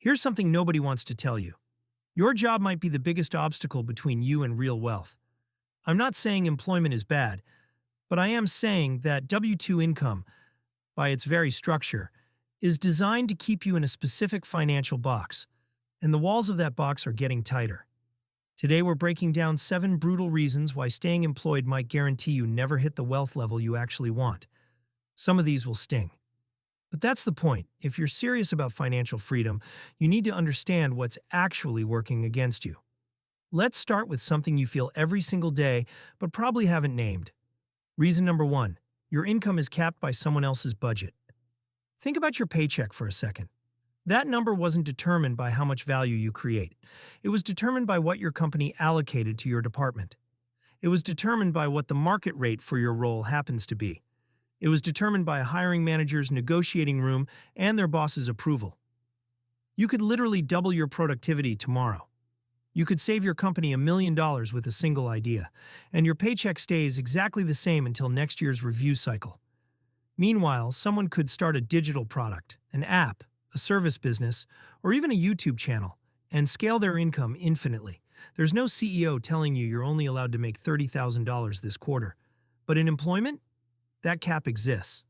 Here's something nobody wants to tell you. Your job might be the biggest obstacle between you and real wealth. I'm not saying employment is bad, but I am saying that W 2 income, by its very structure, is designed to keep you in a specific financial box, and the walls of that box are getting tighter. Today, we're breaking down 7 brutal reasons why staying employed might guarantee you never hit the wealth level you actually want. Some of these will sting. But that's the point. If you're serious about financial freedom, you need to understand what's actually working against you. Let's start with something you feel every single day, but probably haven't named. Reason number 1, your income is capped by someone else's budget. Think about your paycheck for a second. That number wasn't determined by how much value you create. It was determined by what your company allocated to your department. It was determined by what the market rate for your role happens to be. It was determined by a hiring manager's negotiating room and their boss's approval. You could literally double your productivity tomorrow. You could save your company $1 million with a single idea, and your paycheck stays exactly the same until next year's review cycle. Meanwhile, someone could start a digital product, an app, a service business, or even a YouTube channel, and scale their income infinitely. There's no CEO telling you you're only allowed to make $30,000 this quarter. But in employment, that cap exists.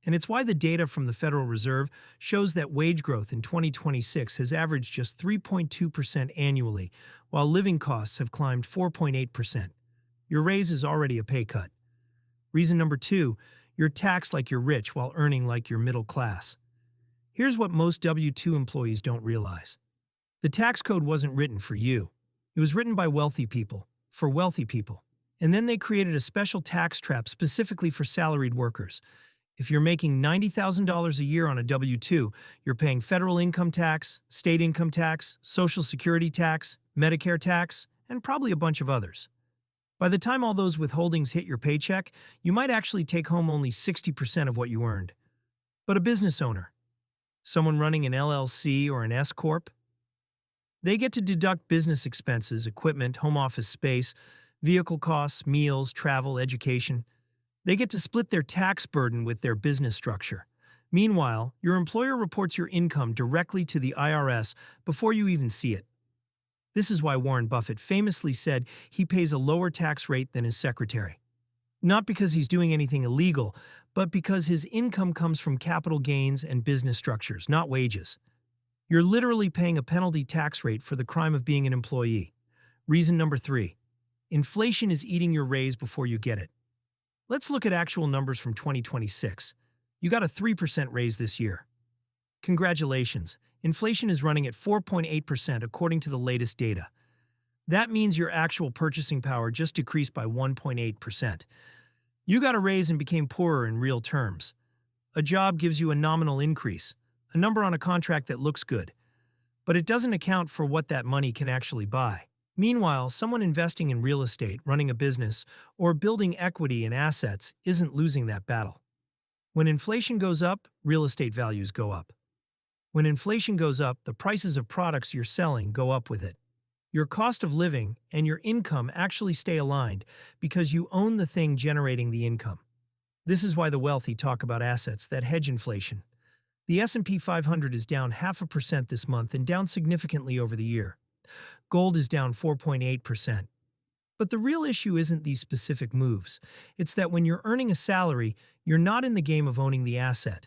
And it's why the data from the Federal Reserve shows that wage growth in 2026 has averaged just 3.2% annually, while living costs have climbed 4.8%. Your raise is already a pay cut. Reason number 2, you're taxed like you're rich while earning like you're middle class. Here's what most W-2 employees don't realize. The tax code wasn't written for you. It was written by wealthy people, for wealthy people. And then they created a special tax trap specifically for salaried workers. If you're making $90,000 a year on a W-2, you're paying federal income tax, state income tax, Social Security tax, Medicare tax, and probably a bunch of others. By the time all those withholdings hit your paycheck, you might actually take home only 60% of what you earned. But a business owner, someone running an LLC or an S-Corp, they get to deduct business expenses, equipment, home office space, vehicle costs, meals, travel, education. They get to split their tax burden with their business structure. Meanwhile, your employer reports your income directly to the IRS before you even see it. This is why Warren Buffett famously said he pays a lower tax rate than his secretary. Not because he's doing anything illegal, but because his income comes from capital gains and business structures, not wages. You're literally paying a penalty tax rate for the crime of being an employee. Reason number 3. Inflation is eating your raise before you get it. Let's look at actual numbers from 2026. You got a 3% raise this year. Congratulations. Inflation is running at 4.8% according to the latest data. That means your actual purchasing power just decreased by 1.8%. You got a raise and became poorer in real terms. A job gives you a nominal increase, a number on a contract that looks good, but it doesn't account for what that money can actually buy. Meanwhile, someone investing in real estate, running a business, or building equity in assets isn't losing that battle. When inflation goes up, real estate values go up. When inflation goes up, the prices of products you're selling go up with it. Your cost of living and your income actually stay aligned because you own the thing generating the income. This is why the wealthy talk about assets that hedge inflation. The S&P 500 is down 0.5% this month and down significantly over the year. Gold is down 4.8%. But the real issue isn't these specific moves. It's that when you're earning a salary, you're not in the game of owning the asset.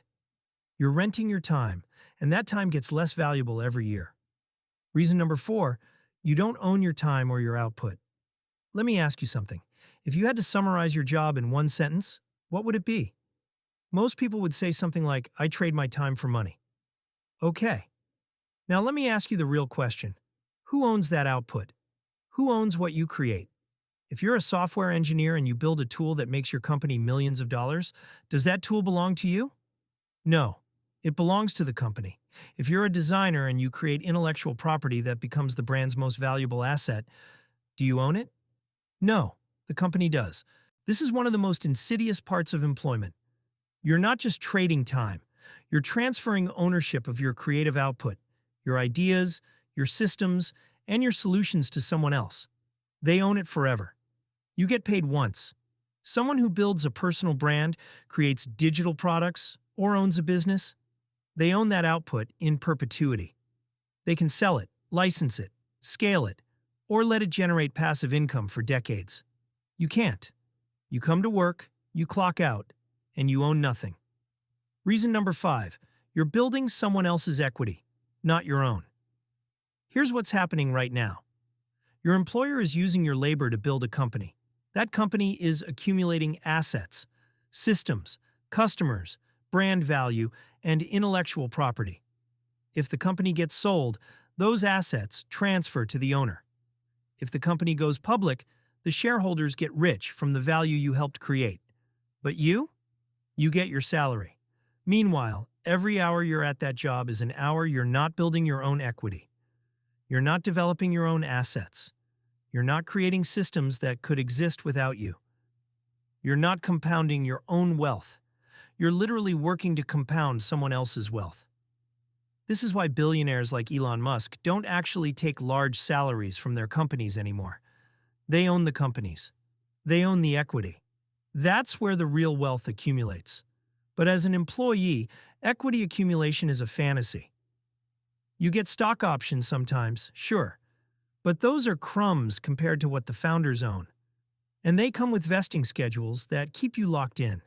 You're renting your time, and that time gets less valuable every year. Reason number 4, you don't own your time or your output. Let me ask you something. If you had to summarize your job in one sentence, what would it be? Most people would say something like, I trade my time for money. Okay. Now let me ask you the real question. Who owns that output? Who owns what you create? If you're a software engineer and you build a tool that makes your company millions of dollars, does that tool belong to you? No, it belongs to the company. If you're a designer and you create intellectual property that becomes the brand's most valuable asset, do you own it? No, the company does. This is one of the most insidious parts of employment. You're not just trading time. You're transferring ownership of your creative output, your ideas, your systems, and your solutions to someone else. They own it forever. You get paid once. Someone who builds a personal brand, creates digital products, or owns a business, they own that output in perpetuity. They can sell it, license it, scale it, or let it generate passive income for decades. You can't. You come to work, you clock out, and you own nothing. Reason number 5, you're building someone else's equity, not your own. Here's what's happening right now. Your employer is using your labor to build a company. That company is accumulating assets, systems, customers, brand value, and intellectual property. If the company gets sold, those assets transfer to the owner. If the company goes public, the shareholders get rich from the value you helped create. But you get your salary. Meanwhile, every hour you're at that job is an hour you're not building your own equity. You're not developing your own assets. You're not creating systems that could exist without you. You're not compounding your own wealth. You're literally working to compound someone else's wealth. This is why billionaires like Elon Musk don't actually take large salaries from their companies anymore. They own the companies. They own the equity. That's where the real wealth accumulates. But as an employee, equity accumulation is a fantasy. You get stock options sometimes, sure, but those are crumbs compared to what the founders own. And they come with vesting schedules that keep you locked in.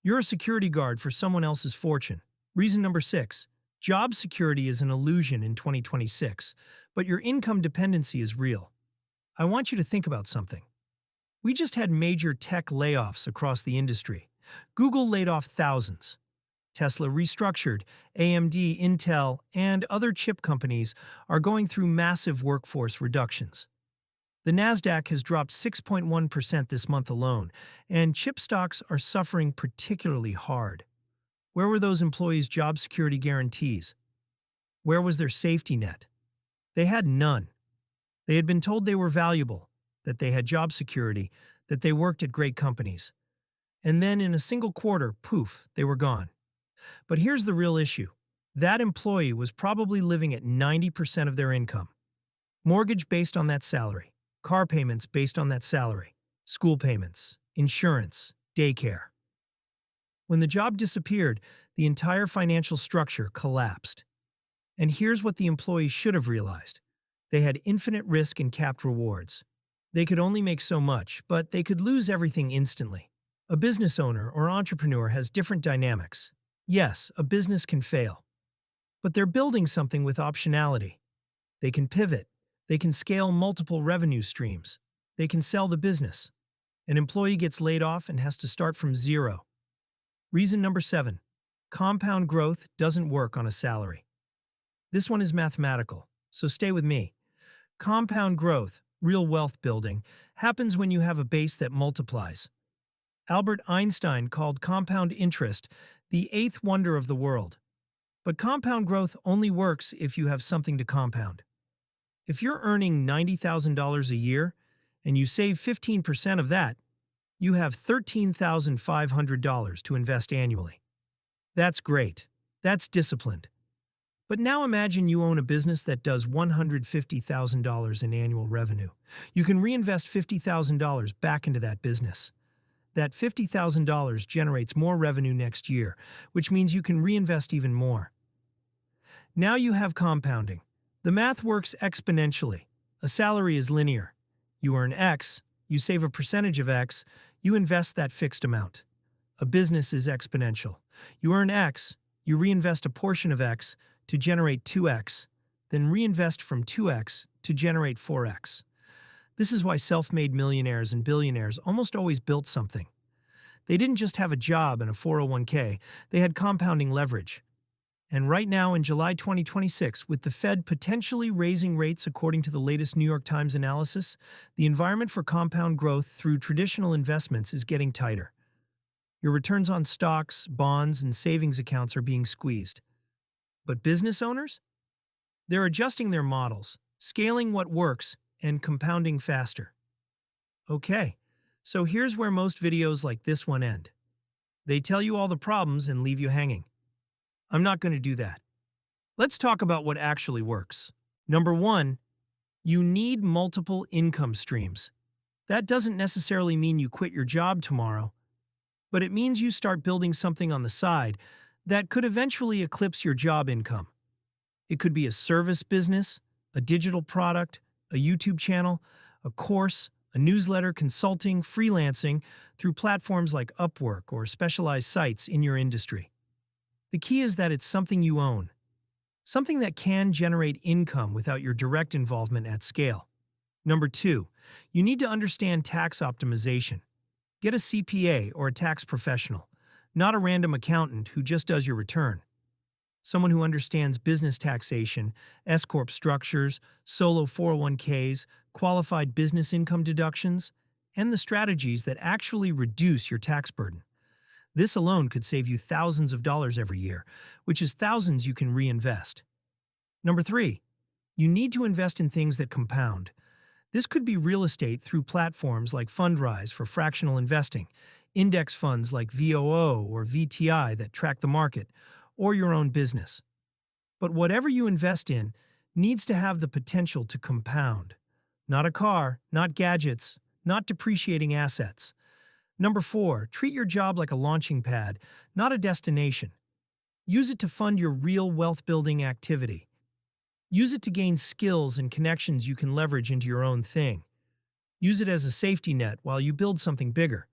You're a security guard for someone else's fortune. Reason number 6, job security is an illusion in 2026, but your income dependency is real. I want you to think about something. We just had major tech layoffs across the industry. Google laid off thousands. Tesla restructured, AMD, Intel, and other chip companies are going through massive workforce reductions. The Nasdaq has dropped 6.1% this month alone, and chip stocks are suffering particularly hard. Where were those employees' job security guarantees? Where was their safety net? They had none. They had been told they were valuable, that they had job security, that they worked at great companies. And then in a single quarter, poof, they were gone. But here's the real issue. That employee was probably living at 90% of their income. Mortgage based on that salary, car payments based on that salary, school payments, insurance, daycare. When the job disappeared, the entire financial structure collapsed. And here's what the employee should have realized. They had infinite risk and capped rewards. They could only make so much, but they could lose everything instantly. A business owner or entrepreneur has different dynamics. Yes, a business can fail. But they're building something with optionality. They can pivot. They can scale multiple revenue streams. They can sell the business. An employee gets laid off and has to start from zero. Reason number 7. Compound growth doesn't work on a salary. This one is mathematical, so stay with me. Compound growth, real wealth building, happens when you have a base that multiplies. Albert Einstein called compound interest the 8th wonder of the world. But compound growth only works if you have something to compound. If you're earning $90,000 a year and you save 15% of that, you have $13,500 to invest annually. That's great. That's disciplined. But now imagine you own a business that does $150,000 in annual revenue. You can reinvest $50,000 back into that business. That $50,000 generates more revenue next year, which means you can reinvest even more. Now you have compounding. The math works exponentially. A salary is linear. You earn X, you save a percentage of X, you invest that fixed amount. A business is exponential. You earn X, you reinvest a portion of X to generate 2X, then reinvest from 2X to generate 4X. This is why self-made millionaires and billionaires almost always built something. They didn't just have a job and a 401k, they had compounding leverage. And right now in July 2026, with the Fed potentially raising rates according to the latest New York Times analysis, the environment for compound growth through traditional investments is getting tighter. Your returns on stocks, bonds, and savings accounts are being squeezed. But business owners? They're adjusting their models, scaling what works, and compounding faster. Okay, so here's where most videos like this one end. They tell you all the problems and leave you hanging. I'm not going to do that. Let's talk about what actually works. Number 1, you need multiple income streams. That doesn't necessarily mean you quit your job tomorrow, but it means you start building something on the side that could eventually eclipse your job income. It could be a service business, a digital product, a YouTube channel, a course, a newsletter, consulting, freelancing through platforms like Upwork or specialized sites in your industry. The key is that it's something you own, something that can generate income without your direct involvement at scale. Number two, you need to understand tax optimization. Get a CPA or a tax professional, not a random accountant who just does your return. Someone who understands business taxation, S-corp structures, solo 401ks, qualified business income deductions, and the strategies that actually reduce your tax burden. This alone could save you thousands of dollars every year, which is thousands you can reinvest. Number three, you need to invest in things that compound. This could be real estate through platforms like Fundrise for fractional investing, index funds like VOO or VTI that track the market, or your own business. But whatever you invest in needs to have the potential to compound. Not a car, not gadgets, not depreciating assets. Number four, treat your job like a launching pad, not a destination. Use it to fund your real wealth-building activity. Use it to gain skills and connections you can leverage into your own thing. Use it as a safety net while you build something bigger.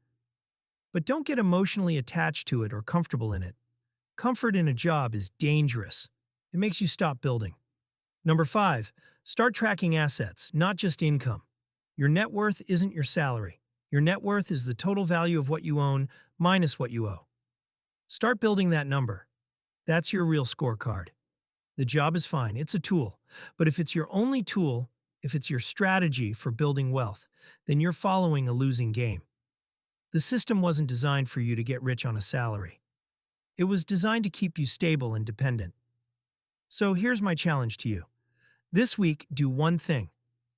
But don't get emotionally attached to it or comfortable in it. Comfort in a job is dangerous. It makes you stop building. Number five, start tracking assets, not just income. Your net worth isn't your salary. Your net worth is the total value of what you own minus what you owe. Start building that number. That's your real scorecard. The job is fine, it's a tool. But if it's your only tool, if it's your strategy for building wealth, then you're following a losing game. The system wasn't designed for you to get rich on a salary. It was designed to keep you stable and dependent. So here's my challenge to you. This week, do one thing.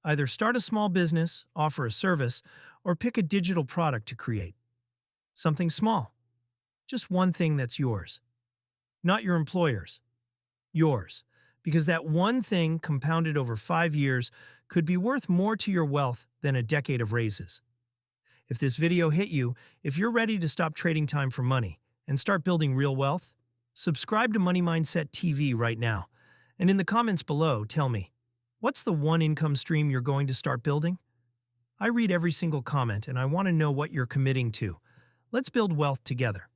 Either start a small business, offer a service, or pick a digital product to create. Something small. Just one thing that's yours. Not your employer's. Yours. Because that one thing compounded over 5 years could be worth more to your wealth than a decade of raises. If this video hit you, if you're ready to stop trading time for money and start building real wealth, subscribe to Money Mindset TV right now. And in the comments below, tell me, what's the one income stream you're going to start building? I read every single comment and I want to know what you're committing to. Let's build wealth together.